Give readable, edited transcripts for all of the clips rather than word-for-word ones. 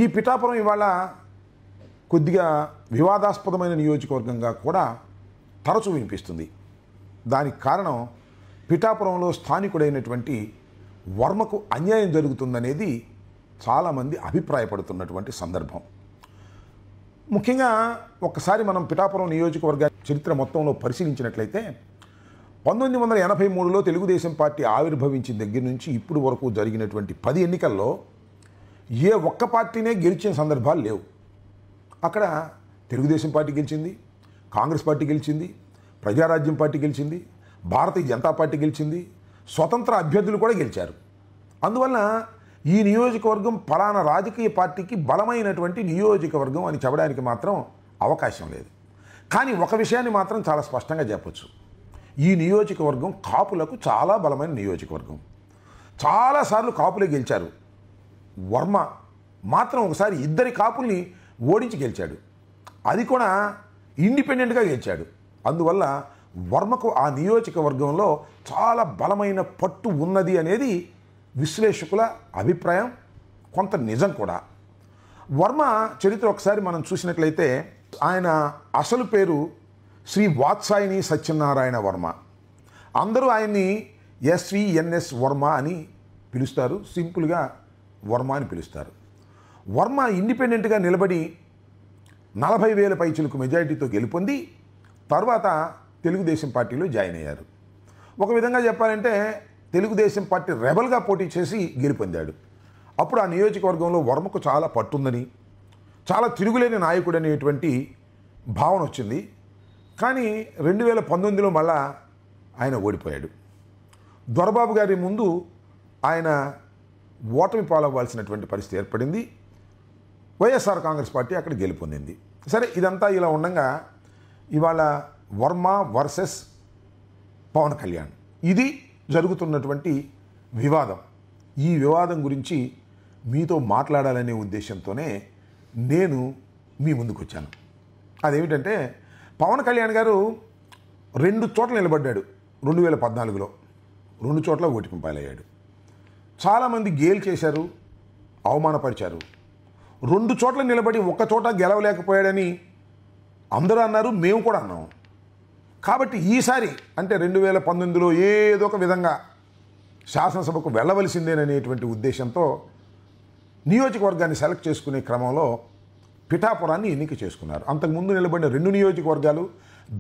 ఈ పిఠాపురం ఇవాళ కొద్దిగా వివాదాస్పదమైన నియోజకవర్గంగా కూడా తరచూ వినిపిస్తుంది. దానికి కారణం పిఠాపురంలో స్థానికుడైనటువంటి వర్మకు అన్యాయం జరుగుతుందనేది చాలామంది అభిప్రాయపడుతున్నటువంటి సందర్భం. ముఖ్యంగా ఒక్కసారి మనం పిఠాపురం నియోజకవర్గ చరిత్ర మొత్తంలో పరిశీలించినట్లయితే 1983లో తెలుగుదేశం పార్టీ ఆవిర్భవించిన దగ్గర నుంచి ఇప్పుడు వరకు జరిగినటువంటి 10 ఎన్నికల్లో ఏ ఒక్క పార్టీనే గెలిచిన సందర్భాలు లేవు. అక్కడ తెలుగుదేశం పార్టీ గెలిచింది, కాంగ్రెస్ పార్టీ గెలిచింది, ప్రజారాజ్యం పార్టీ గెలిచింది, భారతీయ జనతా పార్టీ గెలిచింది, స్వతంత్ర అభ్యర్థులు కూడా గెలిచారు. అందువల్ల ఈ నియోజకవర్గం ఫలానా రాజకీయ పార్టీకి బలమైనటువంటి నియోజకవర్గం అని చెప్పడానికి మాత్రం అవకాశం లేదు. కానీ ఒక విషయాన్ని మాత్రం చాలా స్పష్టంగా చెప్పొచ్చు. ఈ నియోజకవర్గం కాపులకు చాలా బలమైన నియోజకవర్గం. చాలాసార్లు కాపులే గెలిచారు. వర్మ మాత్రం ఒకసారి 2 కాపుల్ని ఓడించి గెలిచాడు. అది కూడా ఇండిపెండెంట్గా గెలిచాడు. అందువల్ల వర్మకు ఆ నియోజకవర్గంలో చాలా బలమైన పట్టు ఉన్నది అనేది విశ్లేషకుల అభిప్రాయం, కొంత నిజం కూడా. వర్మ చరిత్ర ఒకసారి మనం చూసినట్లయితే ఆయన అసలు పేరు శ్రీ వాత్సాయని సత్యనారాయణ వర్మ. అందరూ ఆయన్ని ఎస్విఎన్ఎస్ వర్మ అని పిలుస్తారు, సింపుల్గా వర్మ అని పిలుస్తారు. వర్మ ఇండిపెండెంట్గా నిలబడి 40,000 పైచిలకు మెజారిటీతో గెలుపొంది తర్వాత తెలుగుదేశం పార్టీలో జాయిన్ అయ్యారు. ఒక విధంగా చెప్పాలంటే తెలుగుదేశం పార్టీ రెబల్గా పోటీ చేసి గెలుపొందాడు. అప్పుడు ఆ నియోజకవర్గంలో వర్మకు చాలా పట్టుందని, చాలా తిరుగులేని నాయకుడు అనేటువంటి భావన వచ్చింది. కానీ 2019లో మళ్ళా ఆయన ఓడిపోయాడు. దొరబాబు గారి ముందు ఆయన ఓటమి పాలవ్వాల్సినటువంటి పరిస్థితి ఏర్పడింది. వైఎస్ఆర్ కాంగ్రెస్ పార్టీ అక్కడ గెలుపొందింది. సరే, ఇదంతా ఇలా ఉండగా ఇవాళ వర్మ వర్సెస్ పవన్ కళ్యాణ్ ఇది జరుగుతున్నటువంటి వివాదం. ఈ వివాదం గురించి మీతో మాట్లాడాలనే ఉద్దేశంతోనే నేను మీ ముందుకు వచ్చాను. అదేమిటంటే పవన్ కళ్యాణ్ గారు 2 చోట్ల నిలబడ్డాడు 2014లో. 2 చోట్ల ఓటమి పాలయ్యాడు. చాలామంది గేల్ చేశారు, అవమానపరిచారు. 2 చోట్ల నిలబడి 1 చోట గెలవలేకపోయాడని అందరూ అన్నారు, మేము కూడా అన్నాం. కాబట్టి ఈసారి అంటే 2019లో ఏదో ఒక విధంగా శాసనసభకు వెళ్ళవలసిందేననేటువంటి ఉద్దేశంతో నియోజకవర్గాన్ని సెలెక్ట్ చేసుకునే క్రమంలో పిఠాపురాన్ని ఎన్నిక చేసుకున్నారు. అంతకుముందు నిలబడిన 2 నియోజకవర్గాలు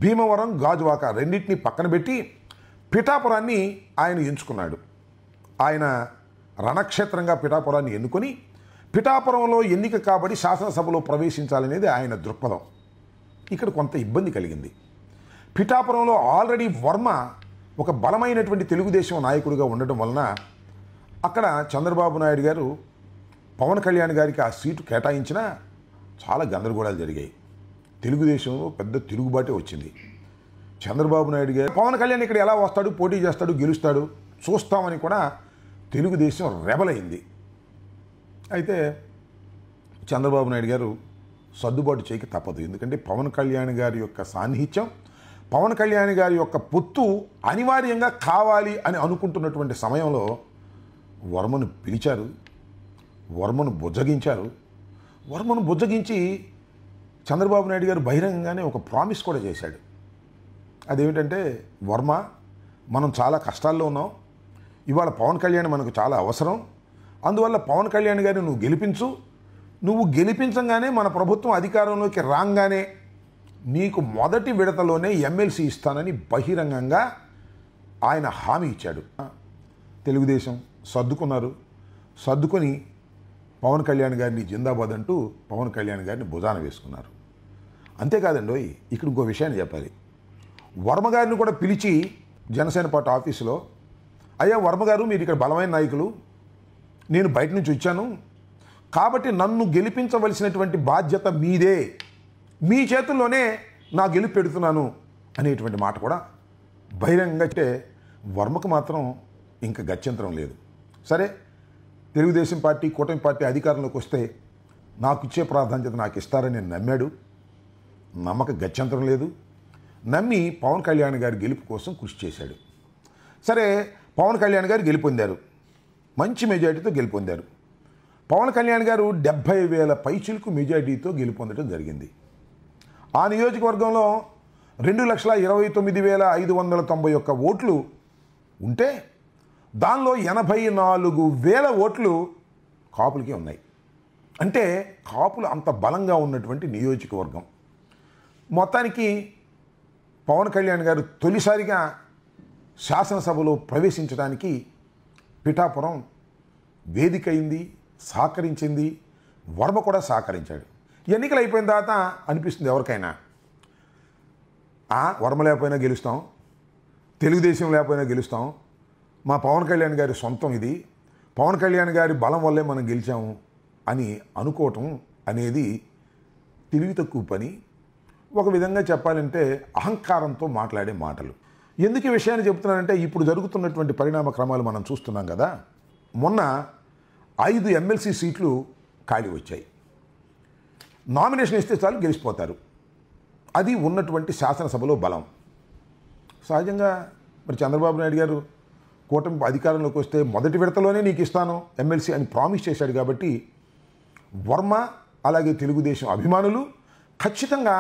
భీమవరం, గాజువాక రెండింటినీ పక్కన పెట్టి పిఠాపురాన్ని ఆయన ఎంచుకున్నాడు. ఆయన రణక్షేత్రంగా పిఠాపురాన్ని ఎన్నుకొని పిఠాపురంలో ఎన్నిక కాబట్టి శాసనసభలో ప్రవేశించాలనేది ఆయన దృక్పథం. ఇక్కడ కొంత ఇబ్బంది కలిగింది. పిఠాపురంలో ఆల్రెడీ వర్మ ఒక బలమైనటువంటి తెలుగుదేశం నాయకుడిగా ఉండటం వలన అక్కడ చంద్రబాబు నాయుడు గారు పవన్ కళ్యాణ్ గారికి ఆ సీటు కేటాయించినా చాలా గందరగోళాలు జరిగాయి. తెలుగుదేశంలో పెద్ద తిరుగుబాటే వచ్చింది. చంద్రబాబు నాయుడు గారు పవన్ కళ్యాణ్ ఇక్కడ ఎలా వస్తాడు, పోటీ చేస్తాడు, గెలుస్తాడు చూస్తామని కూడా తెలుగుదేశం రెబలైంది. అయితే చంద్రబాబు నాయుడు గారు సర్దుబాటు చేయక తప్పదు. ఎందుకంటే పవన్ కళ్యాణ్ గారి యొక్క సాన్నిహిత్యం, పవన్ కళ్యాణ్ గారి యొక్క పొత్తు అనివార్యంగా కావాలి అని అనుకుంటున్నటువంటి సమయంలో వర్మను పిలిచారు, వర్మను బుజ్జగించారు. వర్మను బుజ్జగించి చంద్రబాబు నాయుడు గారు బహిరంగంగానే ఒక ప్రామిస్ కూడా చేశాడు. అదేమిటంటే, వర్మ మనం చాలా కష్టాల్లో ఉన్నాం, ఇవాళ పవన్ కళ్యాణ్ మనకు చాలా అవసరం, అందువల్ల పవన్ కళ్యాణ్ గారిని నువ్వు గెలిపించు, నువ్వు గెలిపించగానే మన ప్రభుత్వం అధికారంలోకి రాగానే నీకు మొదటి విడతలోనే ఎమ్మెల్సీ ఇస్తానని బహిరంగంగా ఆయన హామీ ఇచ్చాడు. తెలుగుదేశం సర్దుకున్నారు. సర్దుకొని పవన్ కళ్యాణ్ గారిని జిందాబాద్ అంటూ పవన్ కళ్యాణ్ గారిని భుజాన వేసుకున్నారు. అంతేకాదండి, ఇక్కడ ఇంకో విషయాన్ని చెప్పాలి. వర్మ గారిని కూడా పిలిచి జనసేన పార్టీ ఆఫీసులో, అయ్యా వర్మ గారు, మీరు ఇక్కడ బలమైన నాయకులు, నేను బయట నుంచి వచ్చాను కాబట్టి నన్ను గెలిపించవలసినటువంటి బాధ్యత మీదే, మీ చేతుల్లోనే నా గెలుపు పెడుతున్నాను అనేటువంటి మాట కూడా బహిరంగంగా అంటే వర్మకు మాత్రం ఇంకా గత్యంతరం లేదు. సరే, తెలుగుదేశం పార్టీ, కూటమి పార్టీ అధికారంలోకి వస్తే నాకు ఇచ్చే ప్రాధాన్యత నాకు ఇస్తారని నమ్మాడు. నమ్మక గత్యంతరం లేదు. నమ్మి పవన్ కళ్యాణ్ గారి గెలుపు కోసం కృషి చేశాడు. సరే, పవన్ కళ్యాణ్ గారు గెలుపొందారు, మంచి మెజారిటీతో గెలుపొందారు. పవన్ కళ్యాణ్ గారు 70,000 పైచిలకు మెజార్టీతో గెలుపొందడం జరిగింది. ఆ నియోజకవర్గంలో 2,29,591 ఓట్లు ఉంటే దానిలో 84,000 ఓట్లు కాపులకే ఉన్నాయి. అంటే కాపులు అంత బలంగా ఉన్నటువంటి నియోజకవర్గం. మొత్తానికి పవన్ కళ్యాణ్ గారు తొలిసారిగా శాసనసభలో ప్రవేశించడానికి పిఠాపురం వేదిక అయింది, సహకరించింది. వర్మ కూడా సహకరించాడు. ఎన్నికలు అయిపోయిన తర్వాత అనిపిస్తుంది ఎవరికైనా, వర్మ లేకపోయినా గెలుస్తాం, తెలుగుదేశం లేకపోయినా గెలుస్తాం, మా పవన్ కళ్యాణ్ గారి సొంతం ఇది, పవన్ కళ్యాణ్ గారి బలం వల్లే మనం గెలిచాము అని అనుకోవటం అనేది తెలివి తక్కువ పని. ఒక విధంగా చెప్పాలంటే అహంకారంతో మాట్లాడే మాటలు. ఎందుకు ఈ విషయాన్ని చెబుతున్నానంటే ఇప్పుడు జరుగుతున్నటువంటి పరిణామ క్రమాలు మనం చూస్తున్నాం కదా. మొన్న 5 ఎమ్మెల్సీ సీట్లు ఖాళీ వచ్చాయి. నామినేషన్ ఇస్తే చాలు గెలిచిపోతారు. అది ఉన్నటువంటి శాసనసభలో బలం. సహజంగా మరి చంద్రబాబు నాయుడు గారు కూటమి అధికారంలోకి వస్తే మొదటి విడతలోనే నీకు ఇస్తాను ఎమ్మెల్సీ అని ప్రామిస్ చేశాడు కాబట్టి వర్మ అలాగే తెలుగుదేశం అభిమానులు ఖచ్చితంగా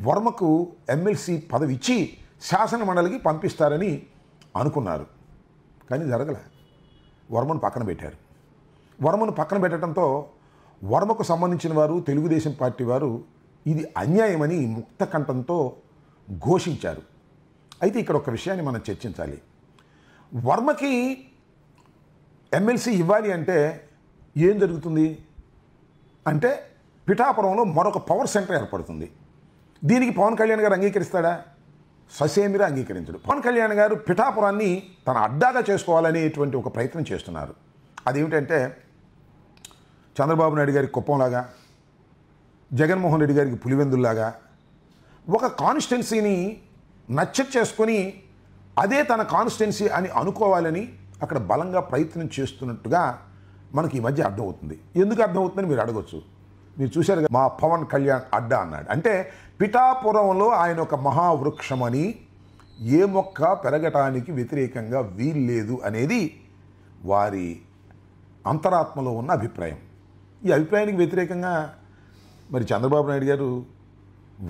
వర్మకు ఎమ్మెల్సీ పదవి ఇచ్చి శాసన మండలికి పంపిస్తారని అనుకున్నారు. కానీ జరగలే. వర్మను పక్కన పెట్టారు. వర్మను పక్కన పెట్టడంతో వర్మకు సంబంధించిన వారు తెలుగుదేశం పార్టీ వారు ఇది అన్యాయమని ముక్త కంఠంతో ఘోషించారు. అయితే ఇక్కడ ఒక విషయాన్ని మనం చర్చించాలి. వర్మకి ఎమ్మెల్సీ ఇవ్వాలి అంటే ఏం జరుగుతుంది అంటే పిఠాపురంలో మరొక పవర్ సెంటర్ ఏర్పడుతుంది. దీనికి పవన్ కళ్యాణ్ గారు అంగీకరిస్తాడా? ససేమిరా అంగీకరించడు. పవన్ కళ్యాణ్ గారు పిఠాపురాన్ని తన అడ్డాగా చేసుకోవాలనేటువంటి ఒక ప్రయత్నం చేస్తున్నారు. అదేమిటంటే చంద్రబాబు నాయుడు గారికి కుప్పంలాగా, జగన్మోహన్ రెడ్డి గారికి పులివెందుల్లాగా ఒక కాన్స్టిట్యున్సీని నచ్చట్ చేసుకొని అదే తన కాన్స్టిట్యున్సీ అని అనుకోవాలని అక్కడ బలంగా ప్రయత్నం చేస్తున్నట్టుగా మనకి ఈ మధ్య అర్థమవుతుంది. ఎందుకు అర్థమవుతుందని మీరు అడగొచ్చు. మీరు చూశారు కదా, మా పవన్ కళ్యాణ్ అడ్డా అన్నాడు. అంటే పిఠాపురంలో ఆయన ఒక మహావృక్షమని, ఏ మొక్క పెరగటానికి వ్యతిరేకంగా వీల్లేదు అనేది వారి అంతరాత్మలో ఉన్న అభిప్రాయం. ఈ అభిప్రాయానికి వ్యతిరేకంగా మరి చంద్రబాబు నాయుడు గారు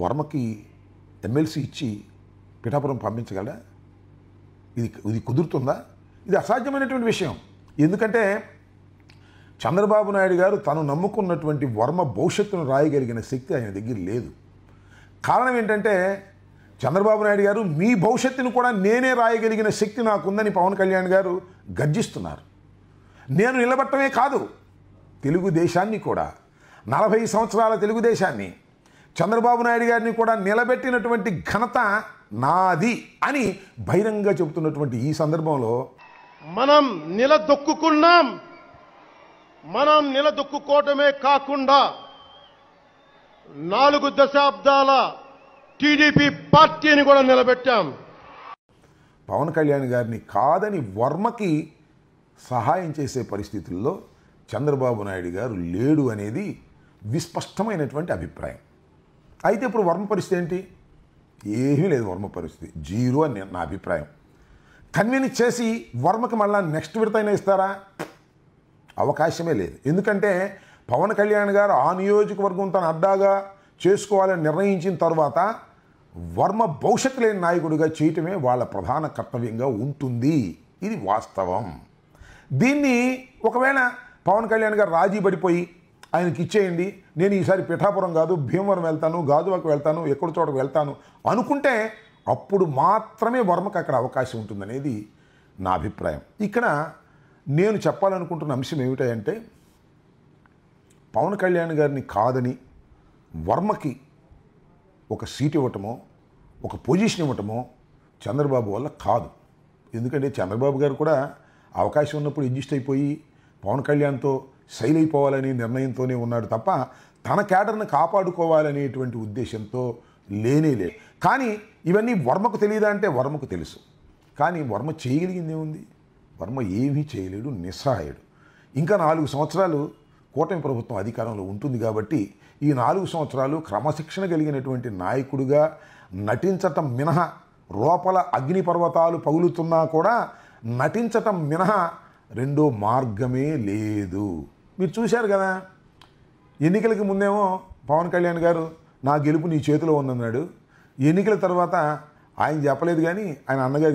వర్మకి ఎమ్మెల్సీ ఇచ్చి పిఠాపురం పంపించగలరా? ఇది కుదురుతుందా? ఇది అసాధ్యమైనటువంటి విషయం. ఎందుకంటే చంద్రబాబు నాయుడు గారు తను నమ్ముకున్నటువంటి వర్మ భవిష్యత్తును రాయగలిగిన శక్తి ఆయన దగ్గర లేదు. కారణం ఏంటంటే చంద్రబాబు నాయుడు గారు మీ భవిష్యత్తును కూడా నేనే రాయగలిగిన శక్తి నాకుందని పవన్ కళ్యాణ్ గారు గర్జిస్తున్నారు. నేను నిలబట్టమే కాదు, తెలుగుదేశాన్ని కూడా 40 సంవత్సరాల తెలుగుదేశాన్ని, చంద్రబాబు నాయుడు గారిని కూడా నిలబెట్టినటువంటి ఘనత నాది అని బహిరంగంగా చెబుతున్నటువంటి ఈ సందర్భంలో మనం నిలదొక్కుకోవటమే కాకుండా 4 దశాబ్దాల టీడీపీ పార్టీని కూడా నిలబెట్టాం. పవన్ కళ్యాణ్ గారిని కాదని వర్మకి సహాయం చేసే పరిస్థితుల్లో చంద్రబాబు నాయుడు గారు లేడు అనేది విస్పష్టమైనటువంటి అభిప్రాయం. అయితే ఇప్పుడు వర్మ పరిస్థితి ఏంటి? ఏమీ లేదు. వర్మ పరిస్థితి జీరో అని నా అభిప్రాయం. కన్విన్స్ చేసి వర్మకి మళ్ళీ నెక్స్ట్ విడతైనా ఇస్తారా? అవకాశమే లేదు. ఎందుకంటే పవన్ కళ్యాణ్ గారు ఆ నియోజకవర్గం తన అడ్డాగా చేసుకోవాలని నిర్ణయించిన తర్వాత వర్మ భవిష్యత్తు లేని నాయకుడిగా చేయటమే వాళ్ళ ప్రధాన కర్తవ్యంగా ఉంటుంది. ఇది వాస్తవం. దీన్ని ఒకవేళ పవన్ కళ్యాణ్ గారు రాజీ పడిపోయి ఆయనకి ఇచ్చేయండి, నేను ఈసారి పిఠాపురం కాదు భీమవరం వెళ్తాను, గాజువాకు వెళ్తాను, ఎక్కడి చోటకు వెళ్తాను అనుకుంటే అప్పుడు మాత్రమే వర్మకు అక్కడ అవకాశం ఉంటుందనేది నా అభిప్రాయం. ఇక్కడ నేను చెప్పాలనుకుంటున్న అంశం ఏమిటంటే పవన్ కళ్యాణ్ గారిని కాదని వర్మకి ఒక సీట్ ఇవ్వటమో ఒక పొజిషన్ ఇవ్వటమో చంద్రబాబు వల్ల కాదు. ఎందుకంటే చంద్రబాబు గారు కూడా అవకాశం ఉన్నప్పుడు అడ్జస్ట్ అయిపోయి పవన్ కళ్యాణ్తో శైలి అయిపోవాలనే నిర్ణయంతోనే ఉన్నాడు తప్ప తన క్యాడర్ను కాపాడుకోవాలనేటువంటి ఉద్దేశంతో లేనే లేదు. కానీ ఇవన్నీ వర్మకు తెలియదా అంటే వర్మకు తెలుసు. కానీ వర్మ చేయగలిగింది ఏముంది? వర్మ ఏమీ చేయలేడు, నిస్సహాయుడు. ఇంకా 4 సంవత్సరాలు కూటమి ప్రభుత్వం అధికారంలో ఉంటుంది కాబట్టి ఈ 4 సంవత్సరాలు క్రమశిక్షణ కలిగినటువంటి నాయకుడిగా నటించటం మినహా, లోపల అగ్నిపర్వతాలు పగులుతున్నా కూడా నటించటం మినహా రెండో మార్గమే లేదు. మీరు చూశారు కదా, ఎన్నికలకి ముందేమో పవన్ కళ్యాణ్ గారు నా గెలుపు నీ చేతిలో ఉందన్నాడు. ఎన్నికల తర్వాత ఆయన చెప్పలేదు, కానీ ఆయన అన్నగారు